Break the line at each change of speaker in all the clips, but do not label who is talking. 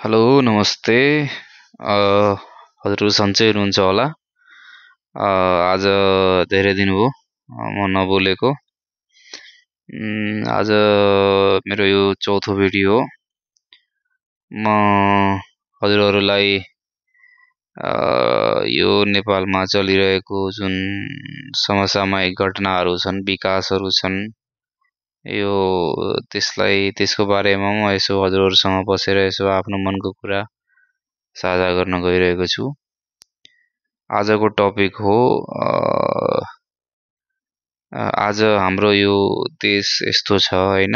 Hello नमस्ते। A, हजुर सन्चै हुनुहुन्छ होला। आज धेरै दिन भयो म नबोलेको। आज मेरो यो चौथो भिडियो हो। म हजुरहरूलाई यो नेपालमा चलिरहेको जुन समसामयिक घटनाहरू छन्, विकासहरू छन्, यो त्यसको बारेमा म यसो हजुरहरूसँग बसेर यसो आफ्नो मनको कुरा साझा गर्न गइरहेको छु। आजको टपिक हो आज हाम्रो यो देश यस्तो छ होइन,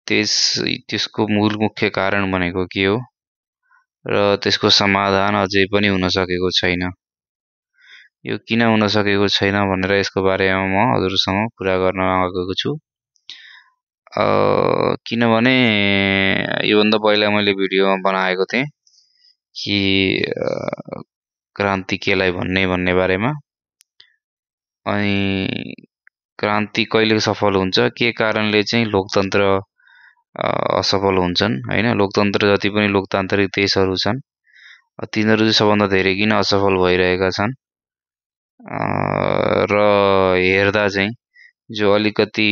त्यसको मूल मुख्य कारण भनेको के हो र त्यसको समाधान अझै पनि हुन सकेको छैन। यो किन हुन सकेको छैन भनेर यसको बारेमा म हजुरसँग कुरा गर्न आएको छु। किनभने योभन्दा पहिला मैले भिडियोमा बनाएको थिएँ कि क्रान्ति केलाई भन्ने बारेमा। अनि क्रान्ति कहिले सफल हुन्छ, के कारणले चाहिँ लोकतन्त्र असफल हुन्छन् होइन। लोकतन्त्र जति पनि लोकतान्त्रिक देशहरू छन् तिनीहरू चाहिँ सबभन्दा धेरै किन असफल भइरहेका छन् र हेर्दा चाहिँ जो अलिकति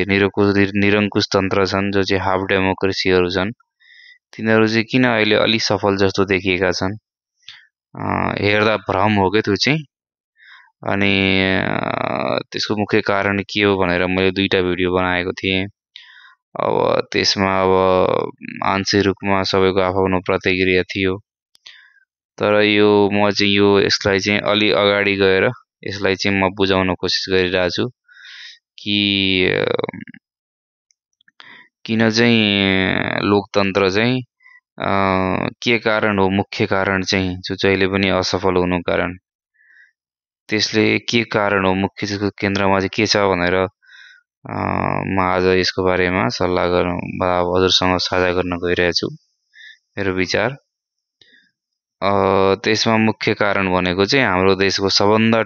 निरङ्कुश तन्त्र छन्, जो चाहिँ हाफ डेमोक्रेसीहरू छन्, तिनीहरू चाहिँ किन अहिले अलिक सफल जस्तो देखिएका छन्। हेर्दा भ्रम हो क्या त्यो चाहिँ। अनि त्यसको मुख्य कारण के हो भनेर मैले दुईटा भिडियो बनाएको थिएँ। अब त्यसमा अब आंशिक रूपमा सबैको आफ्नो प्रतिक्रिया थियो, तर यो म चाहिँ यसलाई चाहिँ अलि अगाडि गएर यसलाई चाहिँ म बुझाउन कोसिस गरिरहेको छु कि किन चाहिँ लोकतन्त्र चाहिँ के कारण हो, मुख्य कारण चाहिँ जो जहिले पनि असफल हुनु कारण त्यसले के कारण हो, मुख्य त्यसको केन्द्रमा चाहिँ के छ भनेर म आज यसको बारेमा सल्लाह गर्न हजुरसँग साझा गर्न गइरहेको छु मेरो विचार। त्यसमा मुख्य कारण भनेको चाहिँ हाम्रो देशको सबभन्दा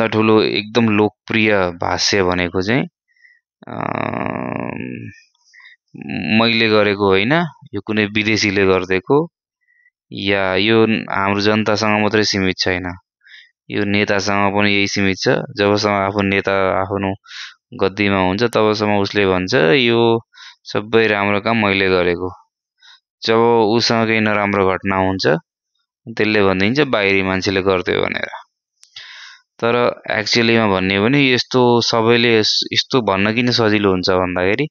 ठुलो एकदम लोकप्रिय भाष्य भनेको चाहिँ मैले गरेको होइन, यो कुनै विदेशीले गरिदिएको, या यो हाम्रो जनतासँग मात्रै सीमित छैन, यो नेतासँग पनि यही सीमित छ। जबसम्म आफ्नो नेता आफ्नो गद्दीमा हुन्छ तबसम्म उसले भन्छ यो सबै राम्रो काम मैले गरेको। जब उसँग केही नराम्रो घटना हुन्छ त्यसले भनिदिन्छ बाहिरी मान्छेले गरिदियो भनेर। तर एक्चुअलीमा भन्ने हो भने यस्तो सबैले यस्तो भन्न किन सजिलो हुन्छ भन्दाखेरि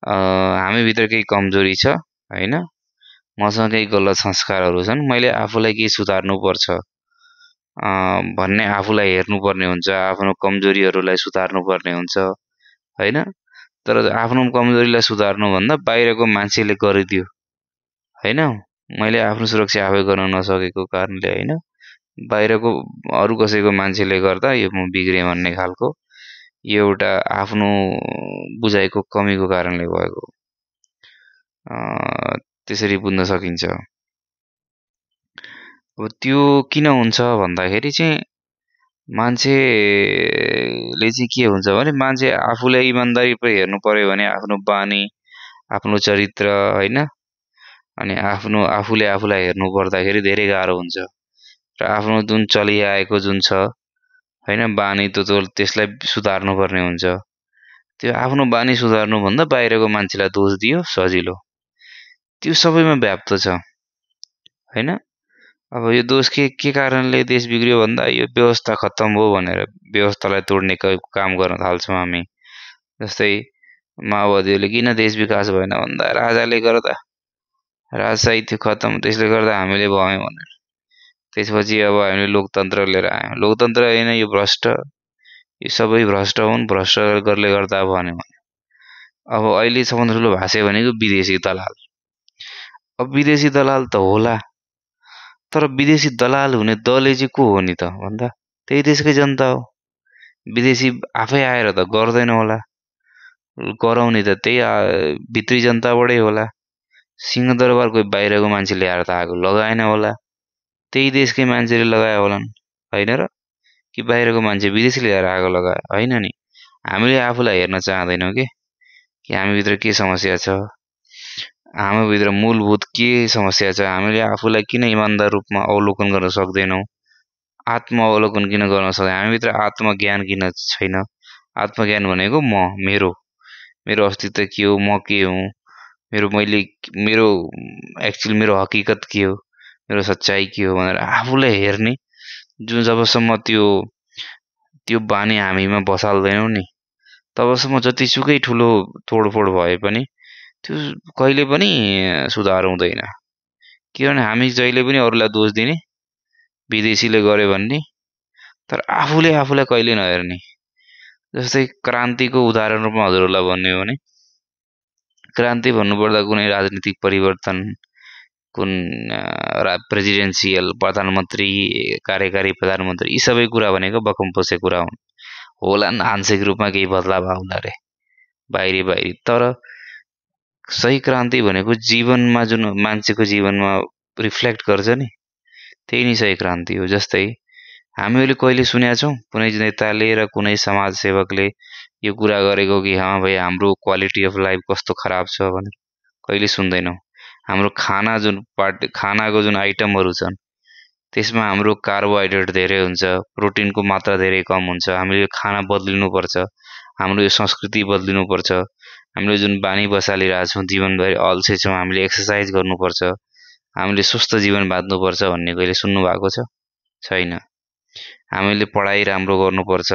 हामीभित्र केही कमजोरी छ होइन, मसँग केही गलत संस्कारहरू छन्, मैले आफूलाई केही सुधार्नुपर्छ भन्ने आफूलाई हेर्नुपर्ने हुन्छ, आफ्नो कमजोरीहरूलाई सुधार्नुपर्ने हुन्छ होइन। तर आफ्नो कमजोरीलाई सुधार्नुभन्दा बाहिरको मान्छेले गरिदियो होइन, मैले आफ्नो सुरक्षा आफै गर्न नसकेको कारणले होइन, बाहिरको अरू कसैको मान्छेले गर्दा यो म बिग्रेँ भन्ने खालको यो एउटा आफ्नो बुझाइको कमीको कारणले भएको, त्यसरी बुझ्न सकिन्छ। अब त्यो किन हुन्छ भन्दाखेरि चाहिँ मान्छेले चाहिँ के हुन्छ भने मान्छे आफूले इमान्दारी पो हेर्नु पर्यो भने आफ्नो बानी, आफ्नो चरित्र होइन, अनि आफूले आफूलाई हेर्नु पर्दाखेरि धेरै गाह्रो हुन्छ। र आफ्नो जुन चलिआएको जुन छ होइन बानी, त्यसलाई सुधार्नु पर्ने हुन्छ। त्यो आफ्नो बानी सुधार्नुभन्दा बाहिरको मान्छेलाई दोष दियो सजिलो, त्यो सबैमा व्याप्त छ होइन। अब यो दोष के कारणले देश बिग्रियो भन्दा यो व्यवस्था खत्तम हो भनेर व्यवस्थालाई तोड्ने काम गर्न थाल्छौँ हामी। जस्तै माओवादीहरूले किन देश विकास भएन भन्दा राजाले गर्दा, राजशाही थियो खत्तम, त्यसले गर्दा हामीले भयौँ भनेर। त्यसपछि अब हामीले लोकतन्त्र लिएर आयौँ, लोकतन्त्र होइन यो भ्रष्ट, यो सबै भ्रष्ट हुन्, भ्रष्ट गर्ले गर्दा भन्यो भने अब अहिले सबभन्दा ठुलो भाषा भनेको विदेशी दलाल। अब विदेशी दलाल त होला, तर विदेशी दलाल हुने दलै चाहिँ को हो नि त भन्दा त्यही देशकै जनता हो। विदेशी आफै आएर त गर्दैन होला, गराउने त त्यही भित्री जनताबाटै होला। सिंहदरबार कोही बाहिरको मान्छे ल्याएर त आगो लगाएन होला, त्यही देशकै मान्छेले लगायो होलान् होइन र, कि बाहिरको मान्छे विदेशी ल्याएर आगो लगायो होइन नि। हामीले आफूलाई हेर्न चाहँदैनौँ कि हामीभित्र के समस्या छ, हामीभित्र मूलभूत के समस्या छ, हामीले आफूलाई किन इमान्दार रूपमा अवलोकन गर्न सक्दैनौँ, आत्म अवलोकन किन गर्न सक्दैन, हामीभित्र आत्मज्ञान किन छैन। आत्मज्ञान भनेको मेरो मेरो अस्तित्व के हो, म के हुँ, मेरो एक्चुअली मेरो हकीकत के हो, मेरो सच्चाइ के हो भनेर आफूलाई हेर्ने जुन जबसम्म त्यो बानी हामीमा बसाल्दैनौँ नि, तबसम्म जतिसुकै ठुलो तोडफोड भए पनि त्यो कहिले पनि सुधार हुँदैन। किनभने हामी जहिले पनि अरूलाई दोष दिने, विदेशीले गर्यो भन्ने, तर आफूले आफूलाई कहिले नहेर्ने। जस्तै क्रान्तिको उदाहरण रूपमा हजुरहरूलाई भन्ने हो भने, क्रान्ति भन्नुपर्दा कुनै राजनीतिक परिवर्तन, कुन प्रेसिडेन्सियल प्रधानमन्त्री, कार्यकारी प्रधानमन्त्री, यी सबै कुरा भनेको बकमपोसे कुरा हुन्। होलान् आंशिक रूपमा केही बदलाव आउला रे बाहिरी, तर सही क्रान्ति भनेको जीवनमा जुन मान्छेको जीवनमा रिफ्लेक्ट गर्छ नि, त्यही नै सही क्रान्ति हो। जस्तै हामीले कहिले सुनेका छौँ कुनै नेताले र कुनै समाजसेवकले यो कुरा गरेको कि हाँ भाइ हाम्रो क्वालिटी अफ लाइफ कस्तो खराब छ भनेर? कहिले सुन्दैनौँ। हाम्रो खानाको जुन आइटमहरू छन् त्यसमा हाम्रो कार्बोहाइड्रेट धेरै हुन्छ, प्रोटिनको मात्रा धेरै कम हुन्छ। हामीले यो खाना बदलिनुपर्छ, हाम्रो यो संस्कृति बदलिनुपर्छ, हामीले जुन बानी बसालिरहेको छौँ, जीवनभरि अल्छे छौँ, हामीले एक्सर्साइज गर्नुपर्छ, हामीले स्वस्थ जीवन बाँच्नुपर्छ भन्ने कहिले सुन्नु भएको छ? छैन। हामीले पढाइ राम्रो गर्नुपर्छ,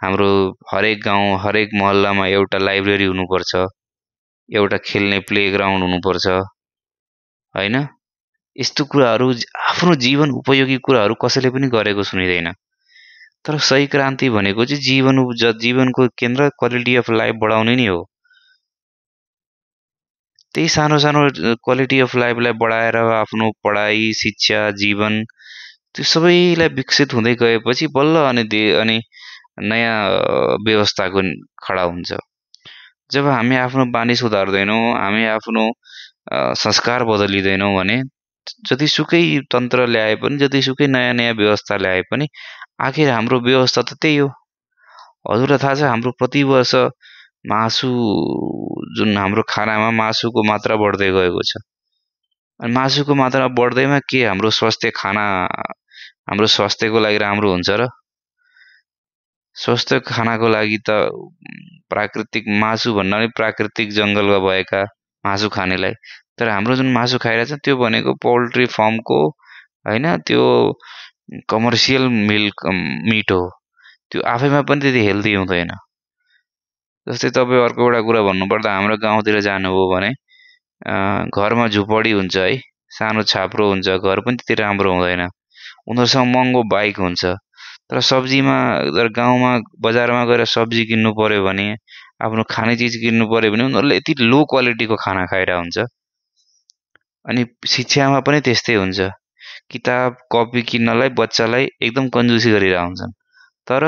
हाम्रो हरेक गाउँ हरेक महल्लामा एउटा लाइब्रेरी हुनुपर्छ, एउटा खेल्ने प्लेग्राउन्ड हुनुपर्छ, होइन? यस्तो कुराहरू आफ्नो जीवन उपयोगी कुराहरू कसैले पनि गरेको सुनिँदैन। तर सही क्रान्ति भनेको चाहिँ जीवनको केन्द्र क्वालिटी अफ लाइफ बढाउने नै हो। त्यही सानो सानो क्वालिटी अफ लाइफलाई बढाएर आफ्नो पढाइ, शिक्षा, जीवन त्यो सबैलाई विकसित हुँदै गएपछि बल्ल अनि नयाँ व्यवस्थाको खडा हुन्छ। जब हामी आफ्नो बानी सुधार्दैनौँ, हामी आफ्नो संस्कार बदलिँदैनौँ भने जतिसुकै तन्त्र ल्याए पनि, जतिसुकै नयाँ नयाँ व्यवस्था ल्याए पनि आखिर हाम्रो व्यवस्था त त्यही हो। हजुरलाई थाहा छ हाम्रो प्रति वर्ष मासु जुन हाम्रो खानामा मासुको मात्रा बढ्दै गएको छ। अनि मासुको मात्रा बढ्दैमा के हाम्रो स्वास्थ्यको लागि राम्रो हुन्छ र? स्वस्थ खानाको लागि त प्राकृतिक मासु भन्दा पनि प्राकृतिक जङ्गलमा भएका मासु खानेलाई, तर हाम्रो जुन मासु खाइरहेछ त्यो भनेको पोल्ट्री फार्मको, होइन, त्यो कमर्सियल मिट हो। त्यो आफैमा पनि त्यति हेल्दी हुँदैन। जस्तै तपाईँ अर्को एउटा कुरा भन्नुपर्दा हाम्रो गाउँतिर जानुभयो भने घरमा झुपडी हुन्छ है, सानो छाप्रो हुन्छ, घर पनि त्यति राम्रो हुँदैन, उनीहरूसँग महँगो बाइक हुन्छ, तर गाउँमा बजारमा गएर सब्जी किन्नु पर्यो भने, आफ्नो खाने चिज किन्नु पर्यो भने उनीहरूले यति लो क्वालिटीको खाना खाइरहेको हुन्छ। अनि शिक्षामा पनि त्यस्तै हुन्छ, किताब कपी किन्नलाई बच्चालाई एकदम कन्जुसी गरिरहेको हुन्छन्, तर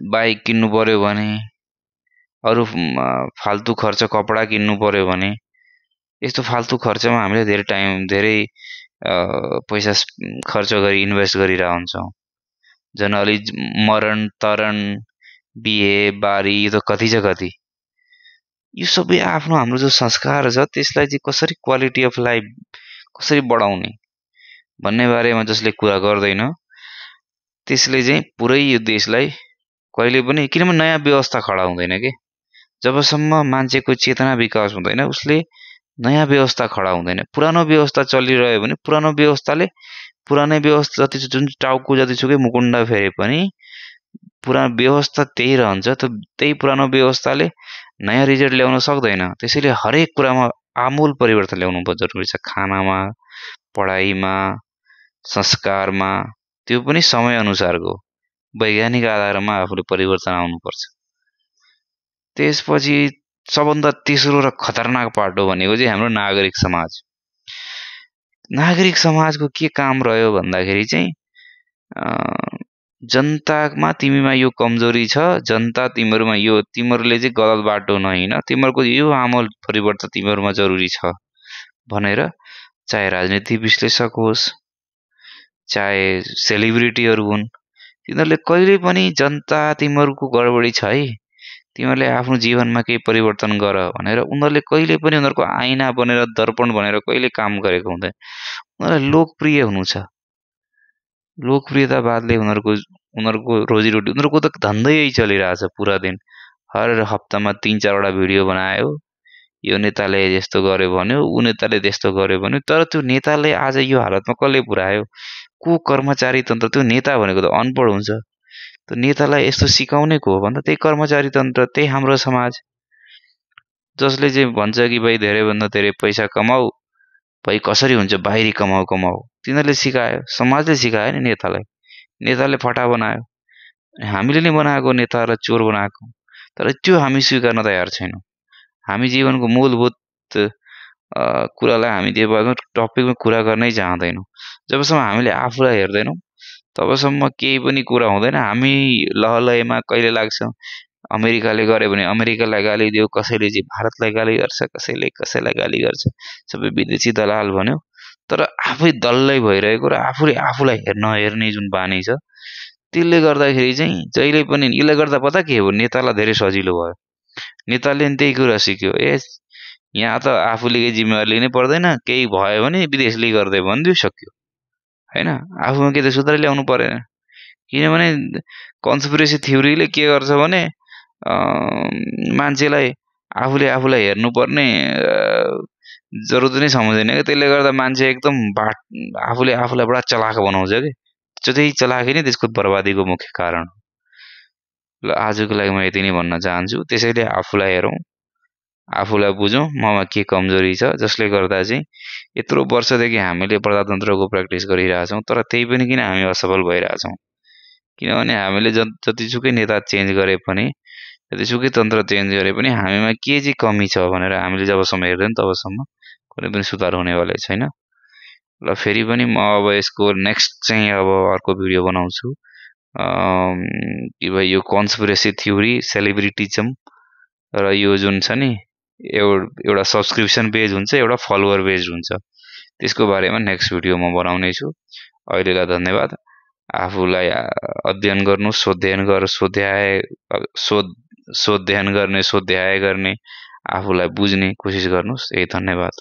बाइक किन्नु पर्यो भने, अरू फाल्तु खर्च कपडा किन्नु पर्यो भने, यस्तो फाल्तु खर्चमा हामीले धेरै पैसा खर्च गरी इन्भेस्ट गरिरहेको हुन्छौँ। झन् अलि मरण तरण बिहे बारी यो त कति छ कति। यो सबै हाम्रो जो संस्कार छ त्यसलाई चाहिँ कसरी क्वालिटी अफ लाइफ कसरी बढाउने भन्ने बारेमा जसले कुरा गर्दैन त्यसले चाहिँ पुरै यो देशलाई कहिले पनि, किनभने नयाँ व्यवस्था खडा हुँदैन के जबसम्म मान्छेको चेतना विकास हुँदैन उसले नयाँ व्यवस्था खडा हुँदैन। पुरानो व्यवस्था चलिरह्यो भने पुरानै व्यवस्था जुन टाउको जतिसुकै मुकुण्ड फेरे पनि पुरानो व्यवस्था त्यही रहन्छ। त्यही पुरानो व्यवस्थाले नयाँ रिजल्ट ल्याउन सक्दैन। त्यसैले हरेक कुरामा आमूल परिवर्तन ल्याउनु जरुरी छ, खानामा, पढाइमा, संस्कारमा, त्यो पनि समय अनुसारको वैज्ञानिक आधारमा आफूले परिवर्तन आउनुपर्छ। त्यसपछि सबभन्दा तेस्रो र खतरनाक पाटो भनेको चाहिँ हाम्रो नागरिक समाज। नागरिक समाजको के काम रह्यो भन्दाखेरि चाहिँ जनतामा तिमीमा यो कमजोरी छ, जनता तिमीहरूले चाहिँ गलत बाटो नहिँड, तिमीहरूको यो आमूल परिवर्तन तिमीहरूमा जरुरी छ भनेर चाहे राजनीतिक विश्लेषक होस्, चाहे सेलिब्रिटीहरू हुन्, तिनीहरूले कहिले पनि जनता तिमीहरूको गडबडी छ है, तिमीहरूले आफ्नो जीवनमा केही परिवर्तन गर भनेर उनीहरूले कहिले पनि उनीहरूको आइना बनेर दर्पण बनेर कहिले काम गरेको हुँदैन। उनीहरूलाई लोकप्रिय हुनु छ। लोकप्रियतावादले उनीहरूको रोजीरोटी उनीहरूको त धन्दै चलिरहेछ पुरा दिन। हर हप्तामा 3-4वटा भिडियो बनायो, यो नेताले यस्तो गर्यो भन्यो, ऊ नेताले त्यस्तो गर्यो भन्यो। तर त्यो नेताले आज यो हालतमा कसले पुर्यायो? को कर्मचारी तन्त्र? त्यो नेता भनेको त अनपढ हुन्छ। त्यो नेतालाई यस्तो सिकाउने को हो भन्दा त्यही कर्मचारी तन्त्र, त्यही हाम्रो समाज, जसले चाहिँ भन्छ कि भाइ धेरैभन्दा धेरै पैसा कमाऊ, भाइ कसरी हुन्छ बाहिरी कमाऊ कमाऊ। तिनीहरूले सिकायो, समाजले सिकायो नि नेतालाई। नेताले फटा बनायो, हामीले नै बनाएको नेतालाई चोर बनाएको। तर त्यो हामी स्वीकार्न तयार छैनौँ। हामी जीवनको मूलभूत कुरालाई हामी त्यो टपिकमा कुरा गर्नै चाहँदैनौँ। जबसम्म हामीले आफूलाई हेर्दैनौँ तबसम्म केही पनि कुरा हुँदैन। हामी लहलहैमा कहिले लाग्छ अमेरिकाले गर्यो भने अमेरिकालाई गाली दियो, कसैले चाहिँ भारतलाई गाली गर्छ, कसैले कसैलाई गाली गर्छ, सबै विदेशी दलाल भन्यो। तर आफै दल्लै भइरहेको र आफूले आफूलाई हेर्ने जुन बानी छ, त्यसले गर्दाखेरि चाहिँ जहिले पनि यसले गर्दा पता के हो, नेतालाई धेरै सजिलो भयो। नेताले नि त्यही कुरा सिक्यो, यहाँ त आफूले केही जिम्मेवारी लिनै पर्दैन, केही भयो भने विदेशले गरिदियो भनिदियो, सक्यो होइन। आफूमा के त सुधार ल्याउनु परेन। किनभने कन्सपिरेसी थ्योरीले के गर्छ भने मान्छेलाई आफूलाई हेर्नुपर्ने जरुरत नै समझ्दैन क्या। त्यसले गर्दा मान्छे एकदम आफूले आफूलाई बडा चलाक बनाउँछ कि त्यही चलाकी नै त्यसको बर्बादीको मुख्य कारण हो। ल आजको लागि म यति नै भन्न चाहन्छु। त्यसैले आफूलाई हेरौँ, आफूलाई बुझौँ, ममा के कमजोरी छ, जसले गर्दा चाहिँ यत्रो वर्षदेखि हामीले प्रजातन्त्रको प्र्याक्टिस गरिरहेछौँ, तर त्यही पनि किन हामी असफल भइरहेछौँ? किनभने हामीले जतिसुकै नेता चेन्ज गरे पनि, जतिसुकै तन्त्र चेन्ज गरे पनि हामीमा के चाहिँ कमी छ भनेर हामीले जबसम्म हेर्दैन तबसम्म कुनै पनि सुधार हुनेवाला छैन। ल फेरि पनि म अब यसको नेक्स्ट चाहिँ अब अर्को भिडियो बनाउँछु कि भाइ यो कन्सपिरेसी थ्योरी, सेलिब्रिटिजम र यो जुन छ नि एउटा सब्सक्रिप्सन बेज हुन्छ, एउटा फलोवर बेज हुन्छ, त्यसको बारेमा नेक्स्ट भिडियो म बनाउने छु। अहिलेलाई धन्यवाद। आफूलाई अध्ययन गर्नु, सोध्याय गर्ने, आफूलाई बुझ्ने कोसिस गर्नुहोस्। यही धन्यवाद।